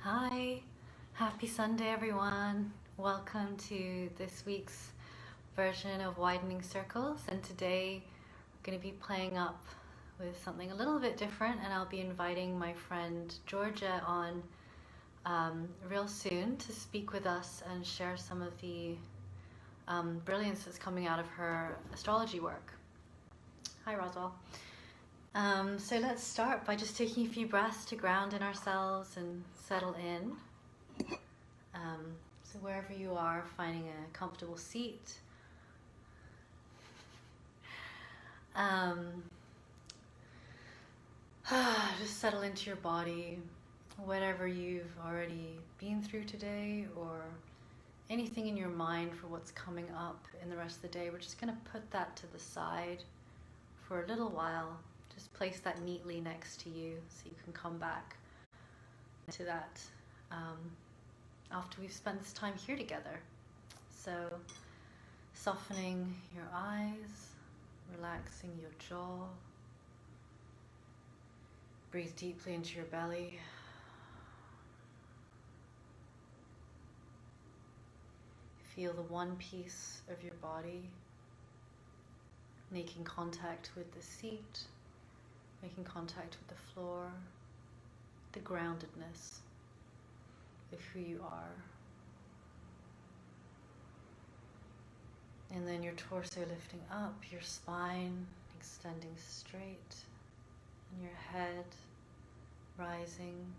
Hi, happy Sunday everyone. Welcome to this week's version of Widening Circles, and today I'm going to be playing up with something a little bit different, and I'll be inviting my friend Georgia on real soon to speak with us and share some of the brilliance that's coming out of her astrology work. Hi Roswell. So let's start by just taking a few breaths to ground in ourselves and settle in. So wherever you are, finding a comfortable seat. Just settle into your body, whatever you've already been through today or anything in your mind for what's coming up in the rest of the day. We're just going to put that to the side for a little while. Just place that neatly next to you so you can come back to that after we've spent this time here together. So softening your eyes, relaxing your jaw. Breathe deeply into your belly. Feel the one piece of your body making contact with the seat, making contact with the floor, the groundedness of who you are. And then your torso lifting up, your spine extending straight, and your head rising.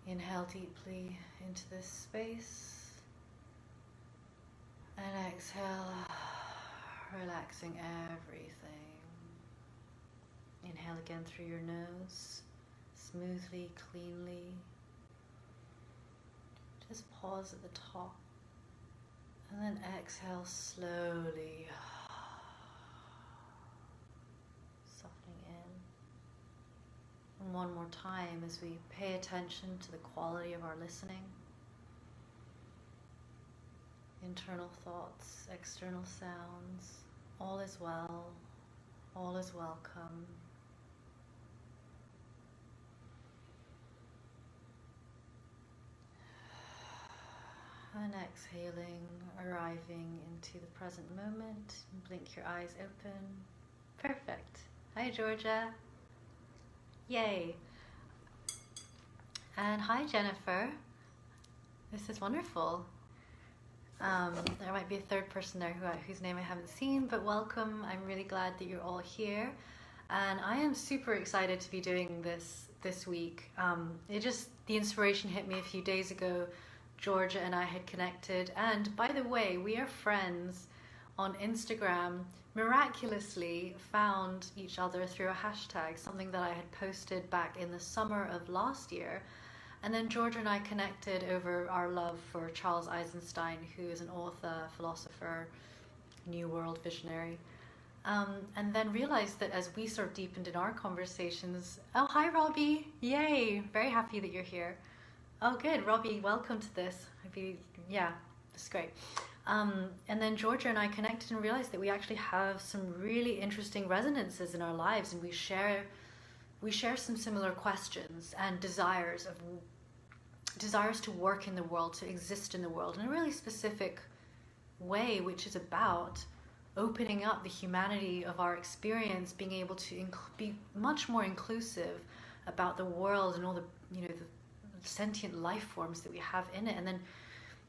Inhale deeply into this space, and exhale, relaxing everything. Inhale again through your nose, smoothly, cleanly. Just pause at the top, and then exhale slowly, softening in. And one more time as we pay attention to the quality of our listening. Internal thoughts, external sounds, all is well, all is welcome. And exhaling, arriving into the present moment. Blink your eyes open. Perfect. Hi Georgia. Yay. And hi Jennifer. This is wonderful. There might be a third person there whose name I haven't seen, but welcome. I'm really glad that you're all here. And I am super excited to be doing this week. The inspiration hit me a few days ago. Georgia and I had connected, and by the way, we are friends on Instagram. Miraculously found each other through a hashtag, something that I had posted back in the summer of last year. And then Georgia and I connected over our love for Charles Eisenstein, who is an author, philosopher, New World visionary. And then realized that as we sort of deepened in our conversations, oh, hi Robbie, yay, very happy that you're here. Oh, good. Robbie, welcome to this. Yeah, it's great. And then Georgia and I connected and realized that we actually have some really interesting resonances in our lives, and we share some similar questions and desires to work in the world, to exist in the world in a really specific way, which is about opening up the humanity of our experience, being able to be much more inclusive about the world and all the sentient life forms that we have in it. And then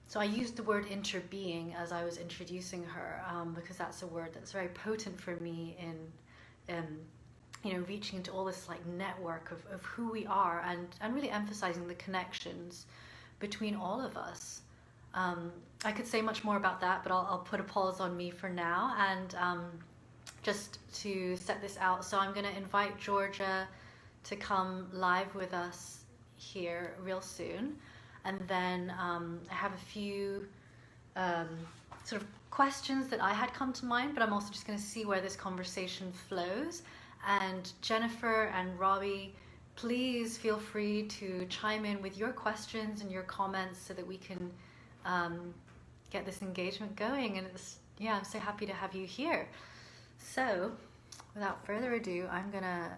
so I used the word interbeing as I was introducing her, because that's a word that's very potent for me in reaching into all this like network of who we are, and really emphasizing the connections between all of us. I could say much more about that, but I'll put a pause on me for now, and just to set this out. So I'm going to invite Georgia to come live with us here real soon, and then I have a few sort of questions that I had come to mind, but I'm also just going to see where this conversation flows. And Jennifer and Robbie, please feel free to chime in with your questions and your comments so that we can get this engagement going. And I'm so happy to have you here. So without further ado, I'm gonna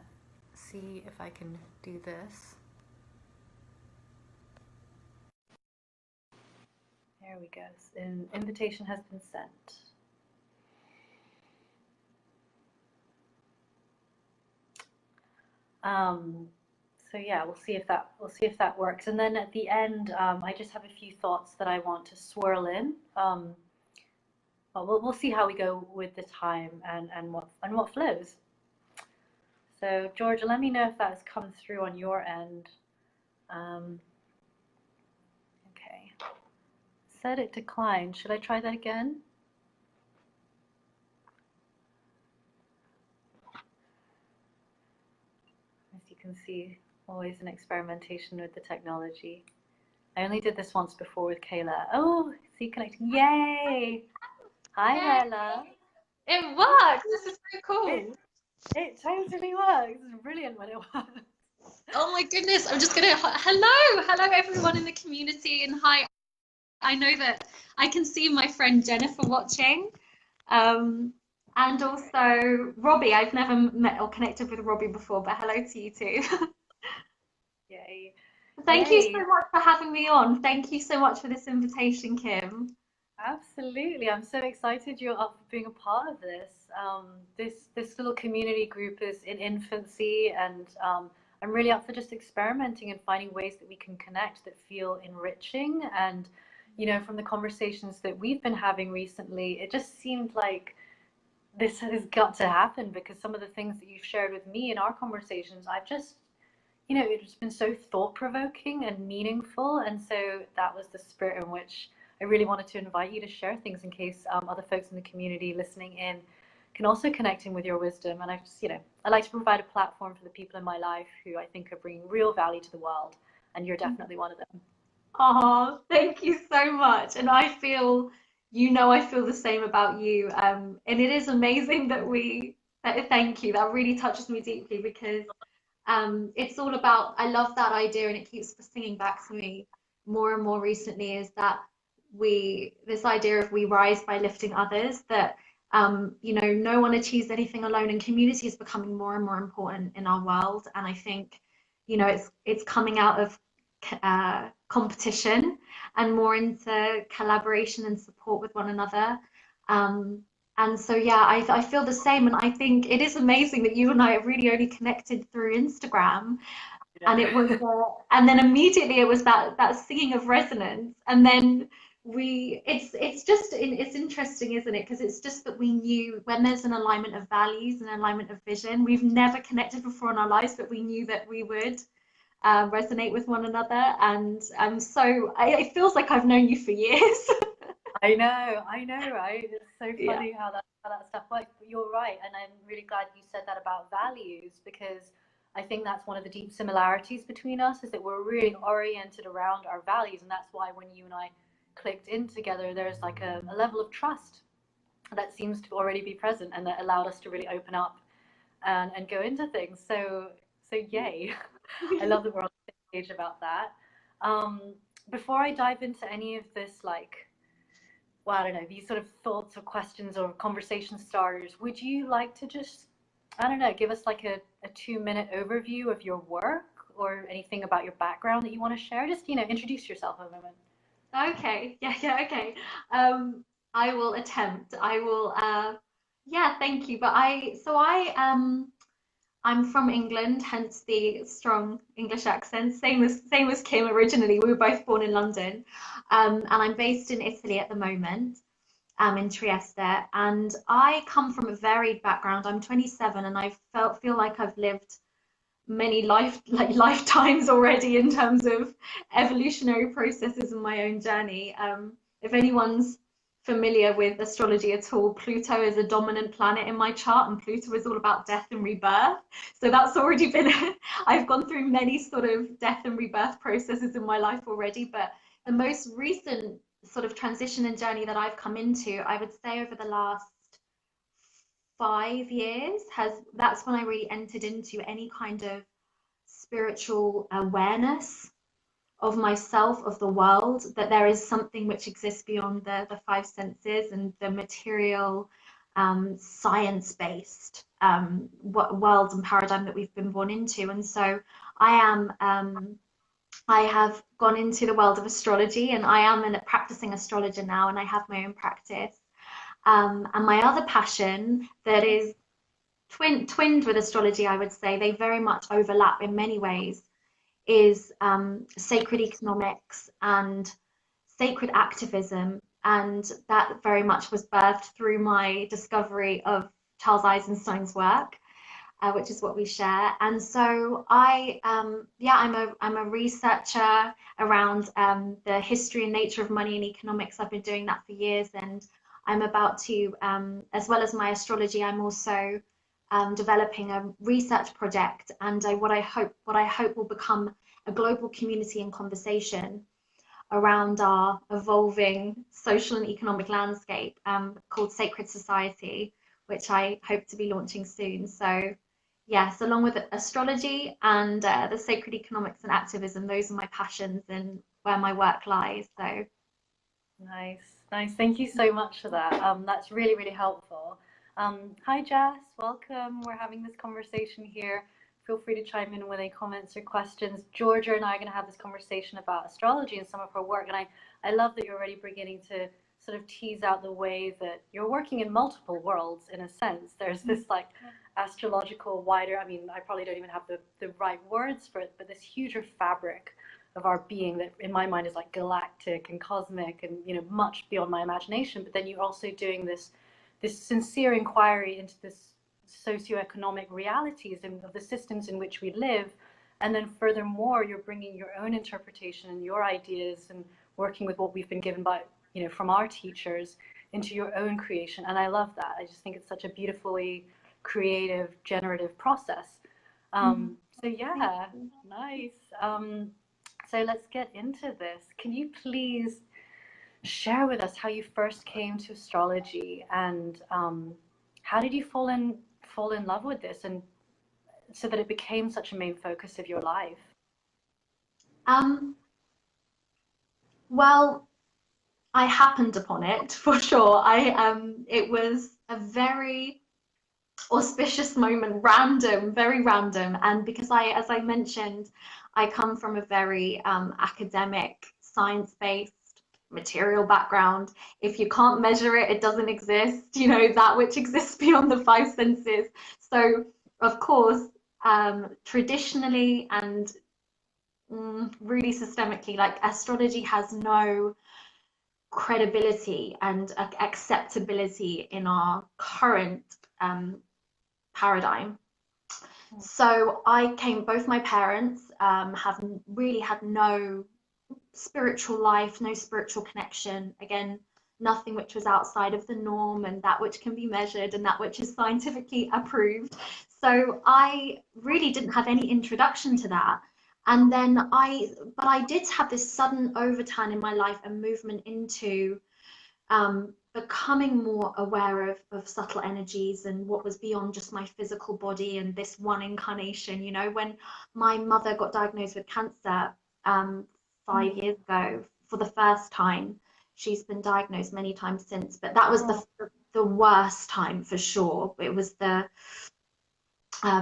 see if I can do this. There we go. An invitation has been sent. So yeah, we'll see if that works. And then at the end, I just have a few thoughts that I want to swirl in. But we'll see how we go with the time and what flows. So Georgia, let me know if that has come through on your end. Okay. Said it declined. Should I try that again? As you can see, always an experimentation with the technology. I only did this once before with Kayla. Oh, see connecting. Yay! Hi, Hella. It works. This is so cool. It totally works. It's brilliant when it works. Oh my goodness. I'm just gonna hello everyone in the community, and hi. I know that I can see my friend Jennifer watching. And also Robbie. I've never met or connected with Robbie before, but hello to you too. Yay. Thank you so Yay. much for having me on. Thank you so much for this invitation, Kim. Absolutely. I'm so excited you're up for being a part of this. This little community group is in infancy, and I'm really up for just experimenting and finding ways that we can connect that feel enriching. And, from the conversations that we've been having recently, it just seemed like this has got to happen because some of the things that you've shared with me in our conversations, I've just it's been so thought provoking and meaningful. And so that was the spirit in which I really wanted to invite you to share things in case other folks in the community listening in can also connect in with your wisdom. And I like to provide a platform for the people in my life who I think are bringing real value to the world. And you're definitely one of them. Oh, thank you so much. And I feel, I feel the same about you. And it is amazing thank you. That really touches me deeply because it's all about, I love that idea and it keeps singing back to me more and more recently is that this idea of we rise by lifting others, that, no one achieves anything alone and community is becoming more and more important in our world. And I think, it's coming out of competition and more into collaboration and support with one another. Um, and so, yeah, I feel the same. And I think it is amazing that you and I have really only connected through Instagram. And Yeah. and then immediately it was that singing of resonance. And then it's interesting, isn't it? Because it's just that we knew when there's an alignment of values and alignment of vision, we've never connected before in our lives, but we knew that we would resonate with one another. And it feels like I've known you for years. I know, right? It's so Yeah. funny how that stuff works. But you're right, and I'm really glad you said that about values because I think that's one of the deep similarities between us is that we're really oriented around our values, and that's why when you and I clicked in together, there's like a level of trust that seems to already be present, and that allowed us to really open up and go into things. So yay! I love that we're on the same page about that. Um, Before I dive into any of this, like well, I don't know, these sort of thoughts or questions or conversation starters, would you like to just, I don't know, give us like a 2 minute overview of your work or anything about your background that you want to share? Just, introduce yourself a moment. Okay. Yeah, okay. I will attempt. I will yeah, thank you. I'm from England, hence the strong English accent. Same as Kim originally. We were both born in London. And I'm based in Italy at the moment, in Trieste. And I come from a varied background. I'm 27 and feel like I've lived many lifetimes already in terms of evolutionary processes in my own journey. If anyone's familiar with astrology at all, Pluto is a dominant planet in my chart, and Pluto is all about death and rebirth. So that's already been, I've gone through many sort of death and rebirth processes in my life already. But the most recent sort of transition and journey that I've come into, I would say over the last 5 years, that's when I really entered into any kind of spiritual awareness of myself, of the world, that there is something which exists beyond the five senses and the material, science-based world and paradigm that we've been born into. And so I am I have gone into the world of astrology, and I am a practicing astrologer now, and I have my own practice. And my other passion that is twinned with astrology, I would say, they very much overlap in many ways, is sacred economics and sacred activism. And that very much was birthed through my discovery of Charles Eisenstein's work, which is what we share. And so I'm a researcher around the history and nature of money and economics. I've been doing that for years, and I'm about to, as well as my astrology, I'm also developing a research project, and what I hope will become a global community and conversation around our evolving social and economic landscape, called Sacred Society, which I hope to be launching soon. So yes, along with astrology and the sacred economics and activism, those are my passions and where my work lies. So Nice, nice. Thank you so much for that. That's really, really helpful. Hi, Jess. Welcome. We're having this conversation here. Feel free to chime in with any comments or questions. Georgia and I are going to have this conversation about astrology and some of her work. And I love that you're already beginning to sort of tease out the way that you're working in multiple worlds in a sense. There's this like astrological wider, I mean, I probably don't even have the right words for it, but this huger fabric of our being that in my mind is like galactic and cosmic and much beyond my imagination. But then you're also doing this sincere inquiry into this socioeconomic realities and of the systems in which we live. And then furthermore, you're bringing your own interpretation and your ideas and working with what we've been given by from our teachers into your own creation. And I love that. I just think it's such a beautifully creative, generative process. So yeah, nice. So let's get into this. Can you please share with us how you first came to astrology and how did you fall in love with this and so that it became such a main focus of your life? um, well, I happened upon it for sure. I It was a very auspicious moment, random, very random. And because as I mentioned, I come from a very academic, science-based, material background. If you can't measure it, it doesn't exist, that which exists beyond the five senses. So, of course, traditionally and really systemically, like astrology has no credibility and acceptability in our current paradigm. So both my parents have really had no spiritual life, no spiritual connection. Again, nothing which was outside of the norm and that which can be measured and that which is scientifically approved. So I really didn't have any introduction to that. And then but I did have this sudden overturn in my life and movement into becoming more aware of subtle energies and what was beyond just my physical body and this one incarnation. When my mother got diagnosed with cancer 5 years ago for the first time, she's been diagnosed many times since, but that was the worst time for sure. It was the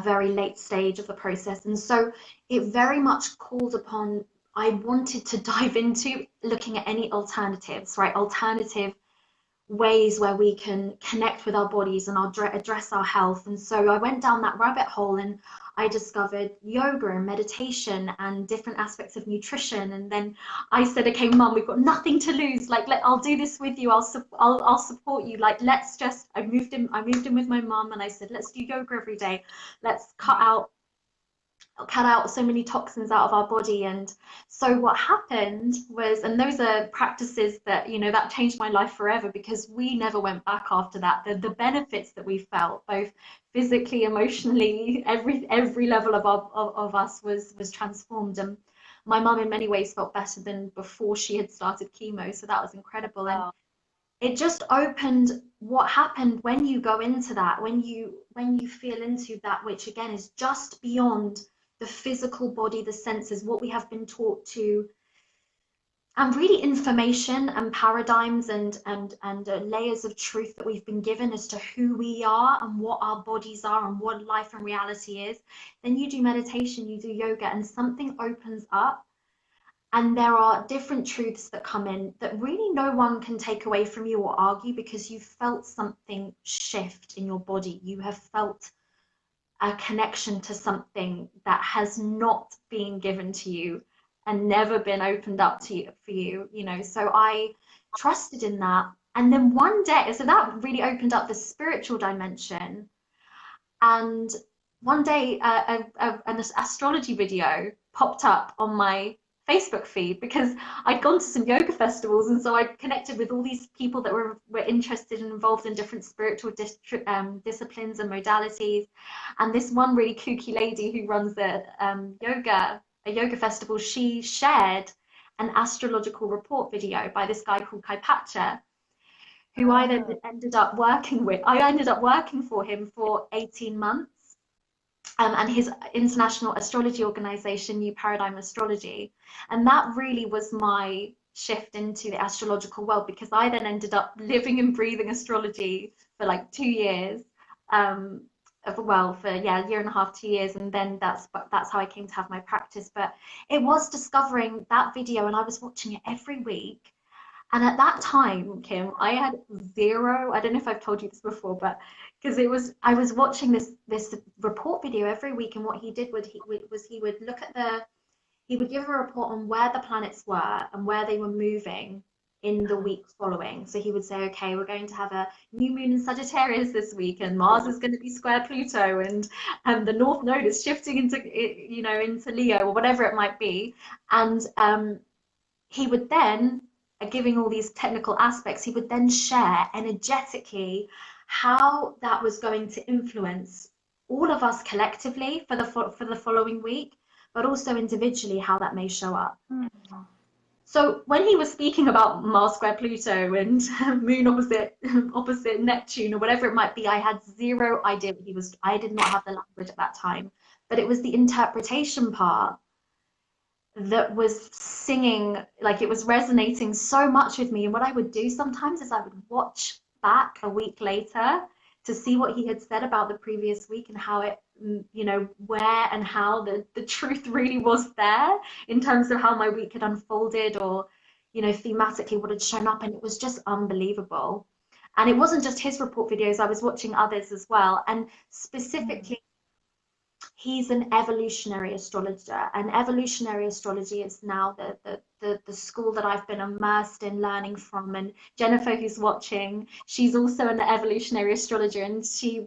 very late stage of the process. And so it very much called upon, I wanted to dive into looking at any alternatives, right? Alternative ways where we can connect with our bodies and address our health. And so I went down that rabbit hole and I discovered yoga and meditation and different aspects of nutrition. And then I said, okay, Mum, we've got nothing to lose. Like, I'll do this with you. I'll support you. Like, let's just. I moved in with my mum, and I said, let's do yoga every day. Let's cut out so many toxins out of our body. And so what happened was, and those are practices that that changed my life forever, because we never went back after that. The benefits that we felt, both physically, emotionally, every level of us was transformed. And my mum in many ways felt better than before she had started chemo, so that was incredible. And it just opened what happened when you go into that, when you feel into that which again is just beyond the physical body, the senses, what we have been taught to, and really information and paradigms and layers of truth that we've been given as to who we are and what our bodies are and what life and reality is. Then you do meditation, you do yoga, and something opens up. And there are different truths that come in that really no one can take away from you or argue, because you felt something shift in your body. You have felt a connection to something that has not been given to you and never been opened up to you for you, you know. So I trusted in that. And then one day, so that really opened up the spiritual dimension. And one day, an astrology video popped up on my Facebook feed, because I'd gone to some yoga festivals, and so I connected with all these people that were interested and involved in different spiritual disciplines and modalities. And this one really kooky lady who runs a yoga festival, she shared an astrological report video by this guy called Kaipacha, who I then ended up working with. I ended up working for him for 18 months, and his international astrology organization, New Paradigm Astrology. And that really was my shift into the astrological world, because I then ended up living and breathing astrology for like 2 years. For a year and a half, 2 years, and then that's how I came to have my practice. But it was discovering that video, and I was watching it every week. And at that time, Kim, I had zero, I don't know if I've told you this before, but because I was watching this report video every week, and what he did he would look at he would give a report on where the planets were and where they were moving in the week following. So he would say, okay, we're going to have a new moon in Sagittarius this week, and Mars is going to be square Pluto, and the North Node is shifting into Leo, or whatever it might be. And he would then, giving all these technical aspects, he would then share energetically how that was going to influence all of us collectively for the following week, but also individually how that may show up. Mm-hmm. So when he was speaking about Mars square Pluto and Moon opposite Neptune, or whatever it might be, I had zero idea what he was. I did not have the language at that time, but it was the interpretation part that was singing, like it was resonating so much with me. And what I would do sometimes is I would watch back a week later to see what he had said about the previous week, and how it, where and how the truth really was there in terms of how my week had unfolded, or, thematically what had shown up. And it was just unbelievable. And it wasn't just his report videos, I was watching others as well. And specifically, he's an evolutionary astrologer, and evolutionary astrology is now the school that I've been immersed in learning from. And Jennifer, who's watching, she's also an evolutionary astrologer, and she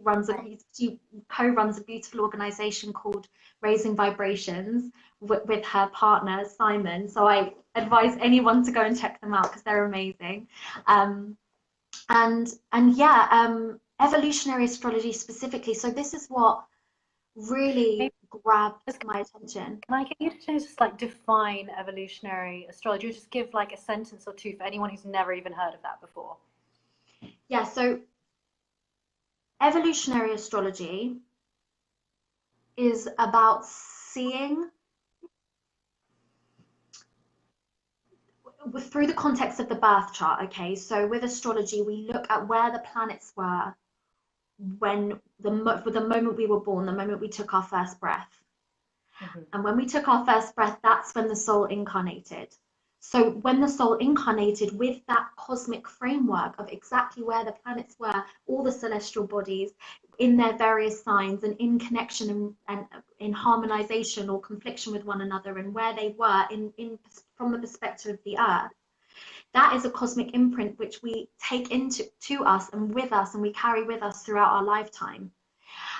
co-runs a beautiful organization called Raising Vibrations with her partner Simon. So I advise anyone to go and check them out, because they're amazing. Evolutionary astrology specifically. So this is what really grabbed my attention. Can I get you to just define evolutionary astrology, or just give a sentence or two for anyone who's never even heard of that before? Yeah, so evolutionary astrology is about seeing through the context of the birth chart. Okay, so with astrology, we look at where the planets were when the moment we were born, the moment we took our first breath. Mm-hmm. And when we took our first breath, that's when the soul incarnated. So when the soul incarnated with that cosmic framework of exactly where the planets were, all the celestial bodies in their various signs, and in connection and in harmonization or confliction with one another, and where they were from the perspective of the earth, that is a cosmic imprint which we take to us and with us, and we carry with us throughout our lifetime.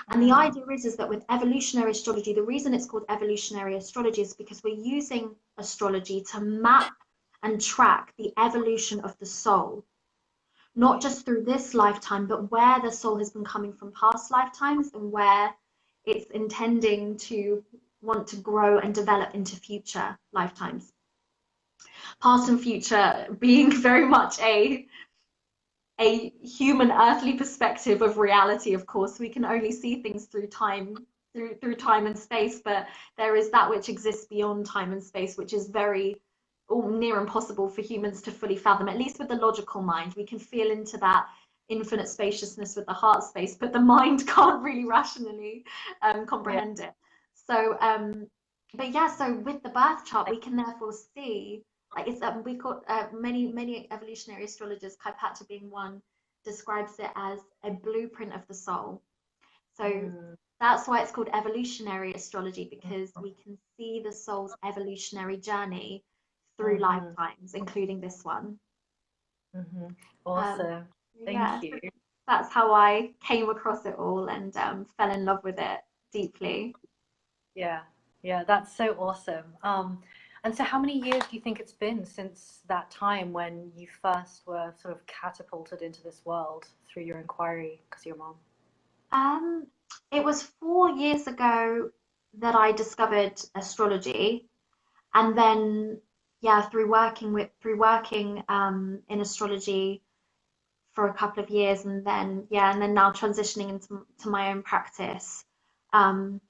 And the idea is that with evolutionary astrology, the reason it's called evolutionary astrology is because we're using astrology to map and track the evolution of the soul, not just through this lifetime, but where the soul has been coming from past lifetimes, and where it's intending to want to grow and develop into future lifetimes. Past and future being very much a human earthly perspective of reality. Of course, we can only see things through time and space, but there is that which exists beyond time and space, which is very near impossible for humans to fully fathom. At least with the logical mind, we can feel into that infinite spaciousness with the heart space, but the mind can't really rationally comprehend it. So but yeah, so with the birth chart, we can therefore see, like it's we call many evolutionary astrologers, Kaipata being one, describes it as a blueprint of the soul. So Mm, that's why it's called evolutionary astrology, because we can see the soul's evolutionary journey through mm-hmm, lifetimes, including this one. mm-hmm. Um, Awesome. yeah, Thank you. so that's how I came across it all and fell in love with it deeply. Yeah, yeah, that's so awesome. And so how many years do you think it's been since that time when you first were sort of catapulted into this world through your inquiry because of your mom? Um, it was 4 years ago that I discovered astrology, and then yeah, through working in astrology for a couple of years, and then yeah, and then now transitioning into to my own practice. Um,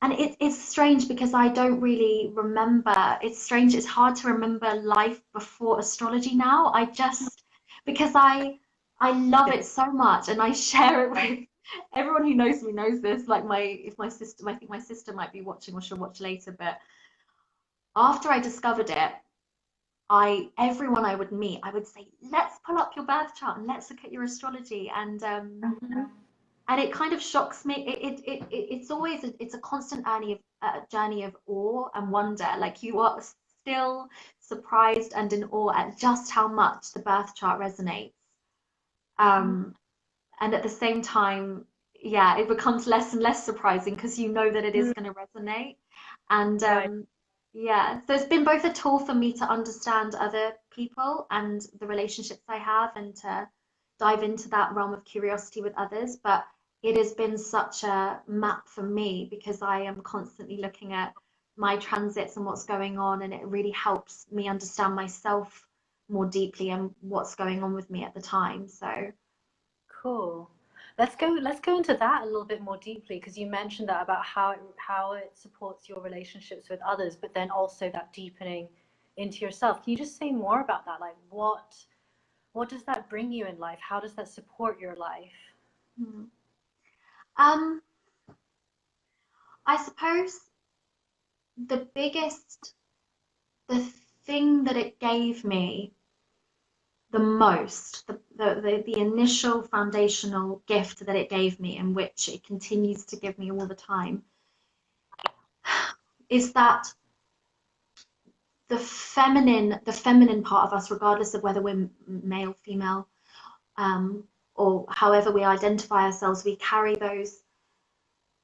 and it's strange because I don't really remember. It's strange. It's hard to remember life before astrology now. I just because I love it so much, and I share it with everyone who knows me knows this. Like my if my sister, I think my sister might be watching, or she'll watch later. But after I discovered it, I everyone I would meet, I would say, let's pull up your birth chart and let's look at your astrology. And it kind of shocks me. It's always it's a constant journey of awe and wonder. Like you are still surprised and in awe at just how much the birth chart resonates. Um, and at the same time, yeah, it becomes less and less surprising because you know that it is Mm, going to resonate. And right. yeah, so it's been both a tool for me to understand other people and the relationships I have and to dive into that realm of curiosity with others. But it has been such a map for me because I am constantly looking at my transits and what's going on, and it really helps me understand myself more deeply and what's going on with me at the time. So. Cool. Let's go into that a little bit more deeply because you mentioned that about how it supports your relationships with others, but then also that deepening into yourself. Can you just say more about that? Like what does that bring you in life? How does that support your life? Hmm. Um, I suppose the biggest, the thing that it gave me the most, the initial foundational gift that it gave me, and which it continues to give me all the time, is that the feminine part of us, regardless of whether we're male, female, um, or however we identify ourselves, we carry those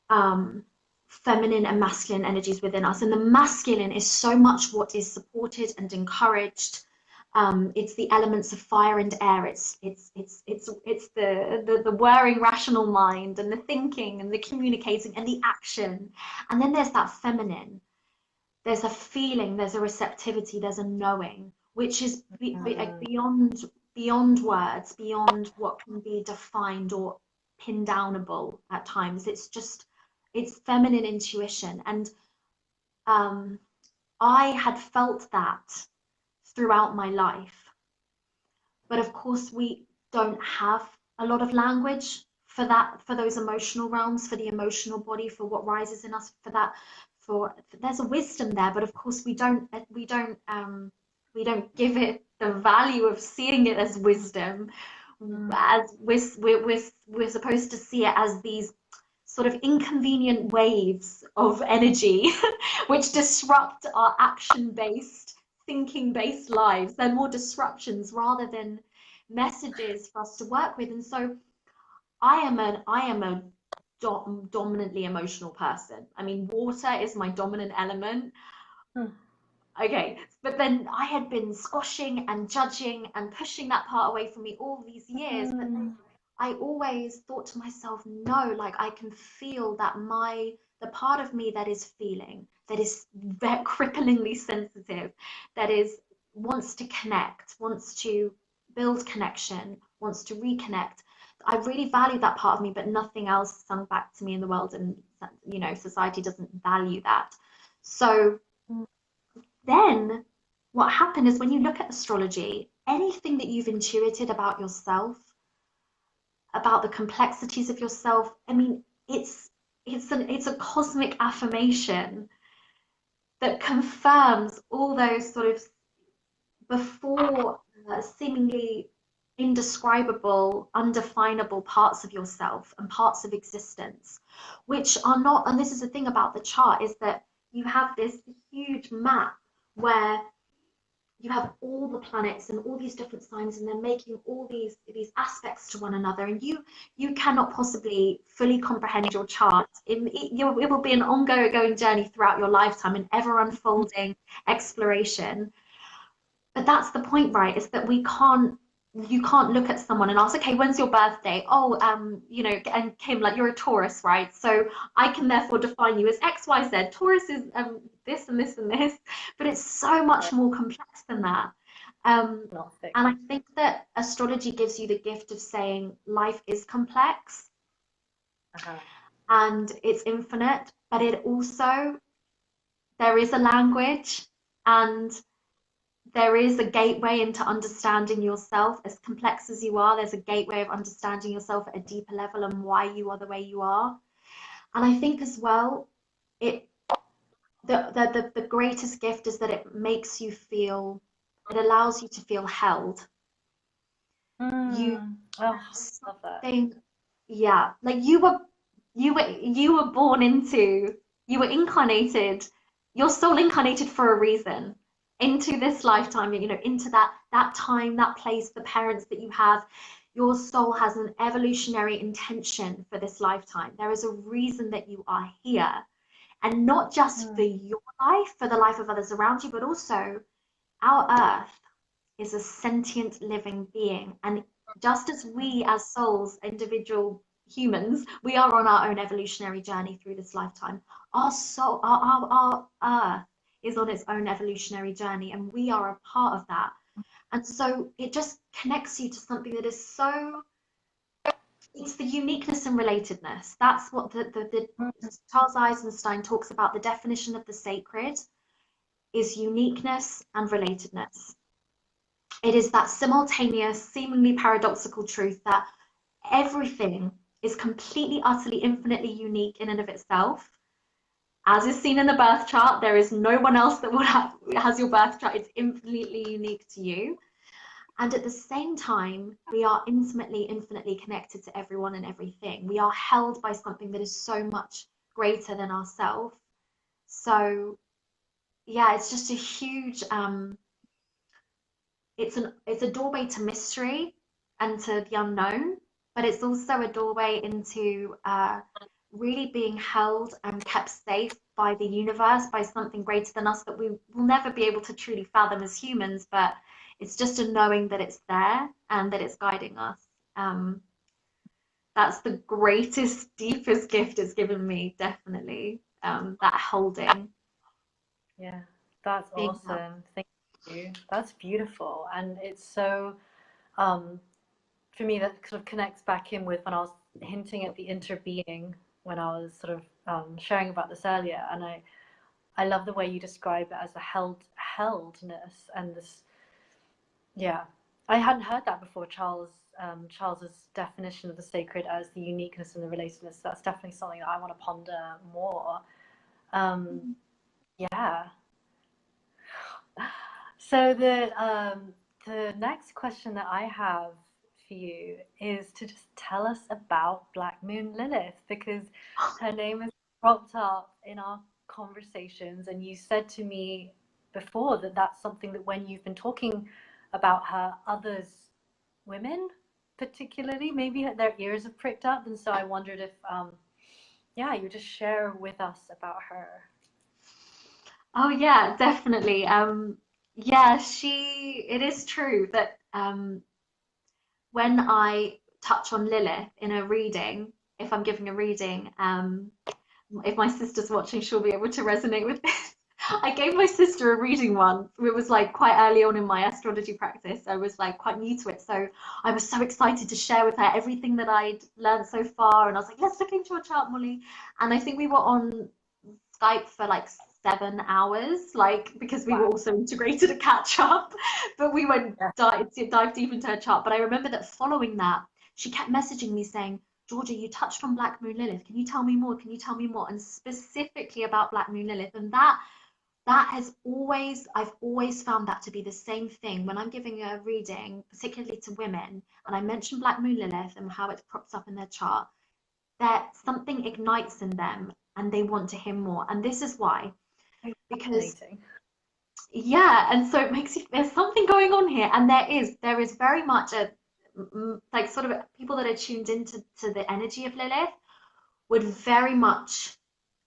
um, feminine and masculine energies within us. And the masculine is so much what is supported and encouraged. It's the elements of fire and air. It's the whirring rational mind and the thinking and the communicating and the action. And then there's that feminine. There's a feeling, there's a receptivity, there's a knowing, which is Mm, beyond words, beyond what can be defined or pin downable at times. It's feminine intuition. And um, I had felt that throughout my life. But of course, we don't have a lot of language for that, for those emotional realms, for the emotional body, for what rises in us, for that, there's a wisdom there, but of course we don't give it the value of seeing it as wisdom, mm, as we're supposed to see it as these sort of inconvenient waves of energy which disrupt our action based, thinking based lives. They're more disruptions rather than messages for us to work with. And so I am a dominantly emotional person. I mean, water is my dominant element. mm, Okay, but then I had been squashing and judging and pushing that part away from me all these years. But mm, I always thought to myself, no, like I can feel that the part of me that is feeling, that is cripplingly sensitive, that is wants to connect, wants to build connection, wants to reconnect. I really value that part of me, but nothing else sung back to me in the world, and society doesn't value that. So mm, then what happened is when you look at astrology, anything that you've intuited about yourself, about the complexities of yourself. I mean, it's a cosmic affirmation that confirms all those sort of before seemingly indescribable, undefinable parts of yourself and parts of existence, which are not, and this is the thing about the chart, is that you have this huge map where you have all the planets and all these different signs, and they're making all these aspects to one another, and you cannot possibly fully comprehend your chart. It will be an ongoing journey throughout your lifetime, an ever unfolding exploration. But that's the point, right? Is that you can't look at someone and ask, okay, when's your birthday? Oh, and Kim, like, you're a Taurus, right? So I can therefore define you as X, Y, Z. Taurus is this and this and this, but it's so much more complex than that. Um, and I think that astrology gives you the gift of saying life is complex and it's infinite, but it also, there is a language, and there is a gateway into understanding yourself. As complex as you are, there's a gateway of understanding yourself at a deeper level and why you are the way you are. And I think as well, it the greatest gift is that it makes you feel, it allows you to feel held. You Oh, love that. think, yeah, like you were born into, you were incarnated, your soul incarnated for a reason into this lifetime, into that time, that place, the parents that you have. Your soul has an evolutionary intention for this lifetime. There is a reason that you are here, and not just for your life, for the life of others around you, but also our earth is a sentient living being. And just as we as souls, individual humans, we are on our own evolutionary journey through this lifetime, our soul, our earth is on its own evolutionary journey, and we are a part of that. And so it just connects you to something that is so, it's the uniqueness and relatedness. That's what the Charles Eisenstein talks about. The definition of the sacred is uniqueness and relatedness. It is that simultaneous, seemingly paradoxical truth that everything is completely, utterly, infinitely unique in and of itself. As is seen in the birth chart, there is no one else that has your birth chart. It's infinitely unique to you. And at the same time, we are intimately, infinitely connected to everyone and everything. We are held by something that is so much greater than ourselves. So, yeah, it's just a huge, it's a doorway to mystery and to the unknown, but it's also a doorway into really being held and kept safe by the universe, by something greater than us that we will never be able to truly fathom as humans, but it's just a knowing that it's there and that it's guiding us. That's the greatest, deepest gift it's given me, definitely. That holding. Yeah, that's awesome. Thank you. That's beautiful. And it's so, for me, that sort of connects back in with when I was hinting at the interbeing, when I was sort of sharing about this earlier. And I love the way you describe it as a heldness and this, yeah. I hadn't heard that before, Charles's definition of the sacred as the uniqueness and the relatedness. That's definitely something that I want to ponder more. Yeah. So the next question that I have for you is to just tell us about Black Moon Lilith, because her name is cropped up in our conversations, and you said to me before that that's something that when you've been talking about her, others, women particularly, maybe their ears have pricked up, and so I wondered if yeah, you just share with us about her. Oh yeah, definitely. Yeah, it is true that when I touch on Lilith in a reading, if I'm giving a reading, if my sister's watching, she'll be able to resonate with this. I gave my sister a reading once. It was like quite early on in my astrology practice. I was like quite new to it. So I was so excited to share with her everything that I'd learned so far. And I was like, let's look into your chart, Molly. And I think we were on Skype for like 7 hours, like because we were also integrated to catch up. But we went dive deep into her chart. But I remember that following that, she kept messaging me saying, Georgia, you touched on Black Moon Lilith. Can you tell me more? Can you tell me more? And specifically about Black Moon Lilith. And that that has always, I've always found that to be the same thing when I'm giving a reading, particularly to women, and I mention Black Moon Lilith and how it crops up in their chart, that something ignites in them and they want to hear more. And this is why, because Fascinating. yeah, and so it makes you, there's something going on here, and there is very much a like sort of people that are tuned into the energy of Lilith would very much,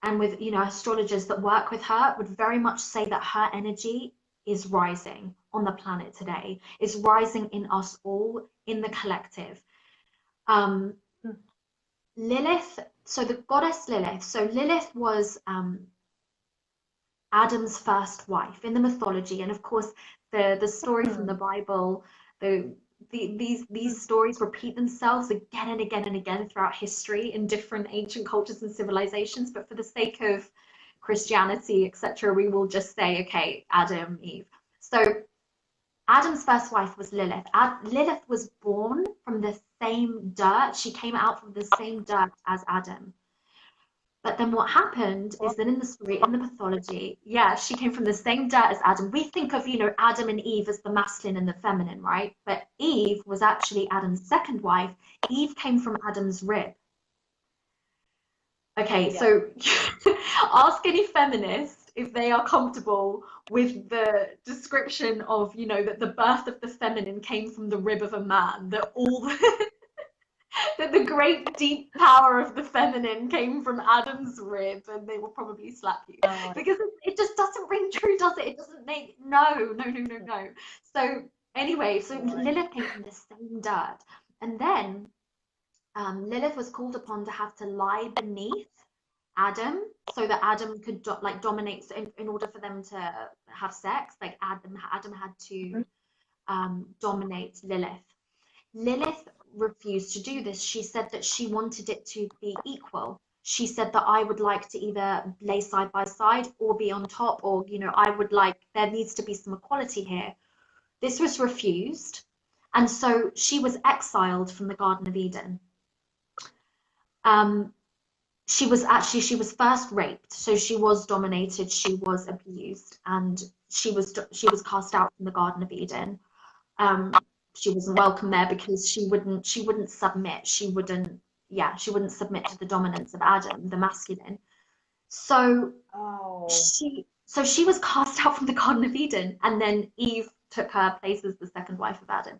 and with astrologers that work with her would very much say that her energy is rising on the planet today, is rising in us all, in the collective. Um, Hmm. Lilith, so the goddess Lilith, so Lilith was Adam's first wife in the mythology, and of course the story from the Hmm. Bible, the, these stories repeat themselves again and again and again throughout history in different ancient cultures and civilizations. But for the sake of Christianity, etc., we will just say, okay, Adam, Eve. So Adam's first wife was Lilith. Lilith was born from the same dirt. She came out from the same dirt as Adam. But then what happened is that in the story, in the mythology, yeah, she came from the same dirt as Adam. We think of, Adam and Eve as the masculine and the feminine, right? But Eve was actually Adam's second wife. Eve came from Adam's rib. Okay, Yeah. so ask any feminist if they are comfortable with the description of, that the birth of the feminine came from the rib of a man, that all the that the great deep power of the feminine came from Adam's rib, and they will probably slap you Oh, because it just doesn't ring true, does it? It doesn't make no. So anyway, so right. Lilith came from the same dirt, and then Lilith was called upon to have to lie beneath Adam so that Adam could dominate. So in order for them to have sex, like Adam had to Mhm. dominate Lilith. Lilith refused to do this. She said that she wanted it to be equal. She said that I would like to either lay side by side or be on top, or, I would like, there needs to be some equality here. This was refused. And so she was exiled from the Garden of Eden. Um, she was first raped, so she was dominated, she was abused, and she was cast out from the Garden of Eden. um, she wasn't welcome there because she wouldn't submit. She wouldn't submit to the dominance of Adam, the masculine. So Oh, she was cast out from the Garden of Eden, and then Eve took her place as the second wife of Adam.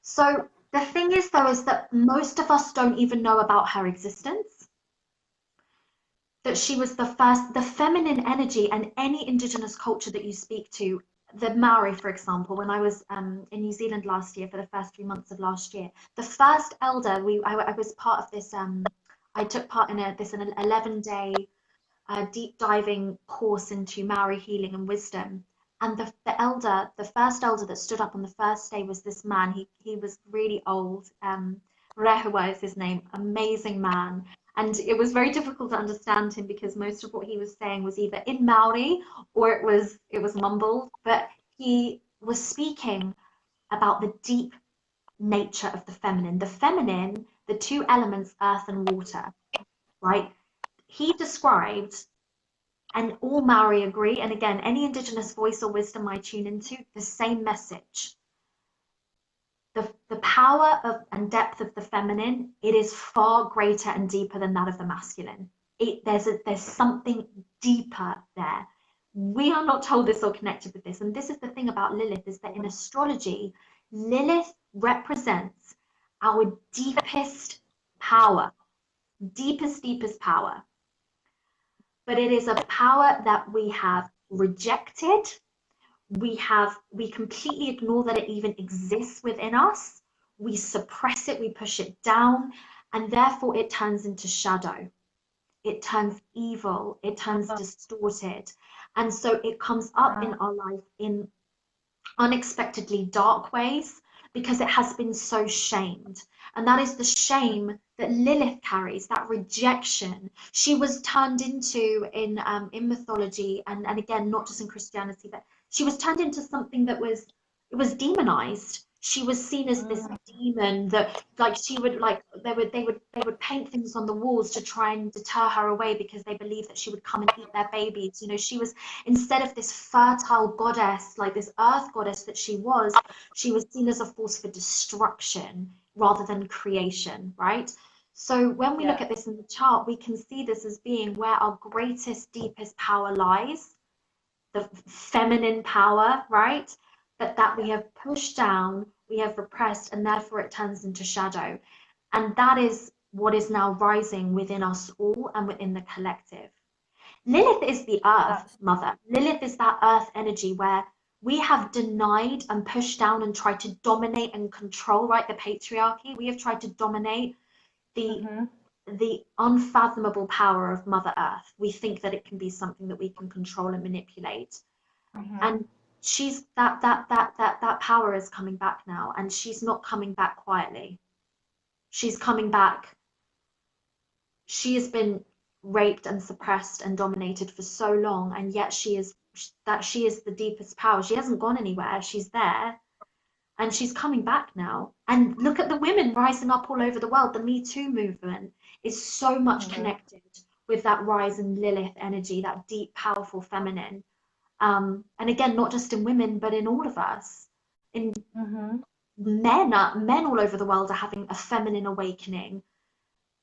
So the thing is, though, is that most of us don't even know about her existence. That she was the feminine energy, and any indigenous culture that you speak to, the Maori, for example, when I was in New Zealand last year for the first 3 months of last year, the first elder, I was part of this, I took part in an 11-day deep diving course into Maori healing and wisdom. And the first elder that stood up on the first day was this man. He was really old. Rehua is his name, amazing man. And it was very difficult to understand him because most of what he was saying was either in Maori or it was mumbled. But he was speaking about the deep nature of the feminine. The feminine, the two elements, earth and water, right? He described, and all Maori agree, and again, any indigenous voice or wisdom I tune into, the same message. The power of and depth of the feminine, it is far greater and deeper than that of the masculine. There's something deeper there. We are not told this or connected with this. And this is the thing about Lilith, is that in astrology, Lilith represents our deepest power, deepest power. But it is a power that we have rejected. We completely ignore that it even exists within us. We suppress it, we push it down, and therefore it turns into shadow. It turns evil, it turns distorted. And so it comes up in wow. our life in unexpectedly dark ways because it has been so shamed. And that is the shame that Lilith carries, that rejection. She was turned into in mythology, and again, not just in Christianity, but she was turned into something that was, it was demonized. She was seen as this demon that, like, she would, like, they would paint things on the walls to try and deter her away because they believed that she would come and eat their babies. You know, she was, instead of this fertile goddess, like this earth goddess that she was seen as a force for destruction rather than creation, right? So when we look Yeah. at this in the chart, we can see this as being where our greatest, deepest power lies, the feminine power, right? That we Yeah. have pushed down, we have repressed, and therefore it turns into shadow. And that is what is now rising within us all and within the collective. Lilith is the earth That's mother. Lilith is that earth energy where we have denied and pushed down and tried to dominate and control, right? The patriarchy. We have tried to dominate the mm-hmm. the unfathomable power of Mother Earth. We think that it can be something that we can control and manipulate. Mm-hmm. And she's that power is coming back now, and she's not coming back quietly. She's coming back. She has been raped and suppressed and dominated for so long, and yet she is the deepest power. She hasn't gone anywhere. She's there, and she's coming back now. And look at the women rising up all over the world. The Me Too movement is so much Mm-hmm. connected with that rise in Lilith energy, that deep, powerful feminine. And again, not just in women, but in all of us. In Mm-hmm. men all over the world are having a feminine awakening.